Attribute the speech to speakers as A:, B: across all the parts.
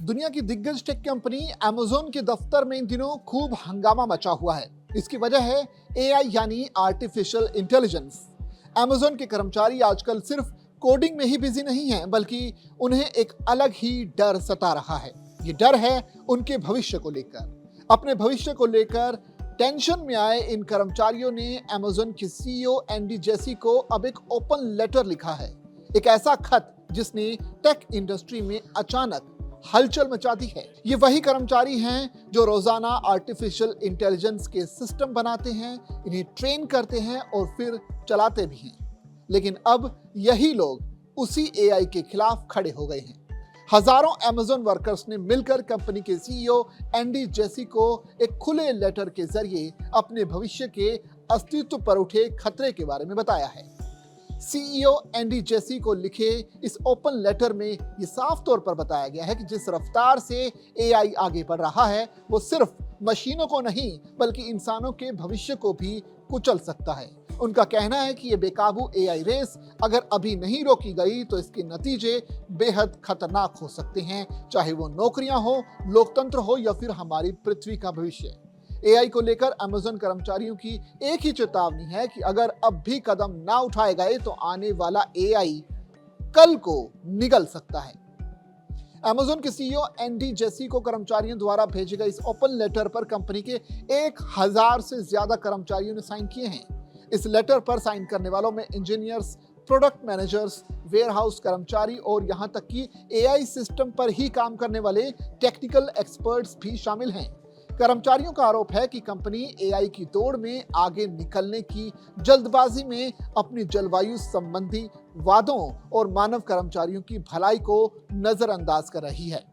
A: दुनिया की दिग्गज टेक कंपनी Amazon के दफ्तर में इन दिनों खूब हंगामा मचा हुआ है। इसकी वजह है एआई यानी आर्टिफिशियल इंटेलिजेंस। Amazon के कर्मचारी आजकल सिर्फ कोडिंग में ही बिजी नहीं हैं, बल्कि उन्हें एक अलग ही डर सता रहा है। ये डर है उनके भविष्य को लेकर। अपने भविष्य को लेकर टेंशन में आए इन कर्मचारियों ने Amazon के सीईओ एंडी जेसी को अब एक ओपन लेटर लिखा है। एक ऐसा खत जिसने टेक इंडस्ट्री में अचानक हलचल मचा दी है। ये वही कर्मचारी हैं जो रोजाना आर्टिफिशियल इंटेलिजेंस के सिस्टम बनाते हैं, इन्हें ट्रेन करते हैं और फिर चलाते भी हैं। लेकिन अब यही लोग उसी एआई के खिलाफ खड़े हो गए हैं। हजारों Amazon वर्कर्स ने मिलकर कंपनी के सीईओ एंडी जेसी को एक खुले लेटर के जरिए अपने भविष्य के अस्तित्व पर उठे खतरे के बारे में बताया है। सीईओ एंडी जेसी को लिखे इस ओपन लेटर में ये साफ तौर पर बताया गया है कि जिस रफ्तार से एआई आगे बढ़ रहा है वो सिर्फ मशीनों को नहीं बल्कि इंसानों के भविष्य को भी कुचल सकता है। उनका कहना है कि ये बेकाबू एआई रेस अगर अभी नहीं रोकी गई तो इसके नतीजे बेहद खतरनाक हो सकते हैं, चाहे वो नौकरियां हो, लोकतंत्र हो या फिर हमारी पृथ्वी का भविष्य। एआई को लेकर Amazon कर्मचारियों की एक ही चेतावनी है कि अगर अब भी कदम ना उठाए गए तो आने वाला एआई कल को निगल सकता है। Amazon के सीईओ एंडी जेसी को कर्मचारियों द्वारा भेजे गए इस ओपन लेटर पर कंपनी के 1000 से ज्यादा कर्मचारियों ने साइन किए हैं। इस लेटर पर साइन करने वालों में इंजीनियर्स, प्रोडक्ट मैनेजर्स, वेयरहाउस कर्मचारी और यहां तक कि एआई सिस्टम पर ही काम करने वाले टेक्निकल एक्सपर्ट्स भी शामिल हैं। कर्मचारियों का आरोप है कि कंपनी एआई की दौड़ में आगे निकलने की जल्दबाजी में अपनी जलवायु संबंधी वादों और मानव कर्मचारियों की भलाई को नजरअंदाज कर रही है।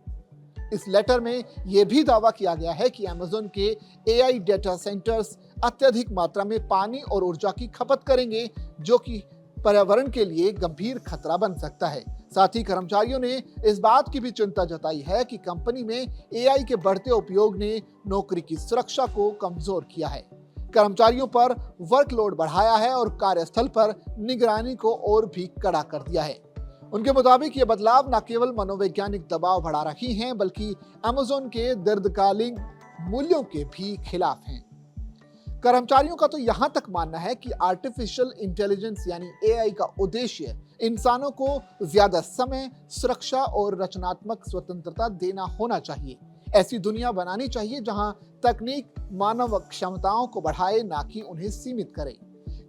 A: इस लेटर में यह भी दावा किया गया है कि Amazon के एआई डेटा सेंटर्स अत्यधिक मात्रा में पानी और ऊर्जा की खपत करेंगे, जो कि पर्यावरण के लिए गंभीर खतरा बन सकता है। साथ ही कर्मचारियों ने इस बात की भी चिंता जताई है कि कंपनी में एआई के बढ़ते उपयोग ने नौकरी की सुरक्षा को कमजोर किया है, कर्मचारियों पर वर्कलोड बढ़ाया है और कार्यस्थल पर निगरानी को और भी कड़ा कर दिया है। उनके मुताबिक ये बदलाव न केवल मनोवैज्ञानिक दबाव बढ़ा रही हैं बल्कि Amazon के दीर्घकालीन मूल्यों के भी खिलाफ हैं। कर्मचारियों का तो यहां तक मानना है कि आर्टिफिशियल इंटेलिजेंस यानी एआई का उद्देश्य इंसानों को ज्यादा समय, सुरक्षा और रचनात्मक स्वतंत्रता देना होना चाहिए। ऐसी दुनिया बनानी चाहिए जहां तकनीक मानव क्षमताओं को बढ़ाए, ना कि उन्हें सीमित करे।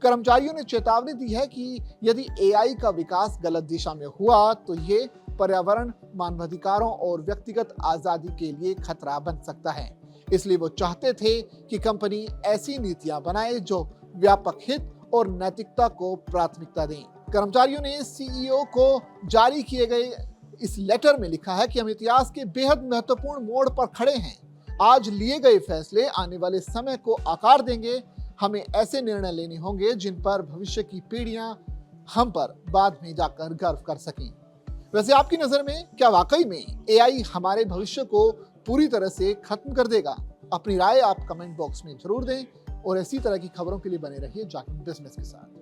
A: कर्मचारियों ने चेतावनी दी है कि यदि एआई का विकास गलत दिशा में हुआ तो ये पर्यावरण, मानवाधिकारों और व्यक्तिगत आजादी के लिए खतरा बन सकता है। इसलिए वो चाहते थे कि कंपनी ऐसी नीतियां बनाए जो व्यापक हित और नैतिकता को प्राथमिकता दें। कर्मचारियों ने सीईओ को जारी किए गए इस लेटर में लिखा है कि हम इतिहास के बेहद महत्वपूर्ण मोड़ पर खड़े हैं। आज लिए गए फैसले आने वाले समय को आकार देंगे। हमें ऐसे निर्णय लेने होंगे जिन पर भविष्य की पीढ़ियां हम पर बाद में जाकर गर्व कर सकें। वैसे आपकी नजर में क्या वाकई में एआई हमारे भविष्य को पूरी तरह से खत्म कर देगा? अपनी राय आप कमेंट बॉक्स में जरूर दें और इसी तरह की खबरों के लिए बने रहिए जाकिर बिजनेस के साथ।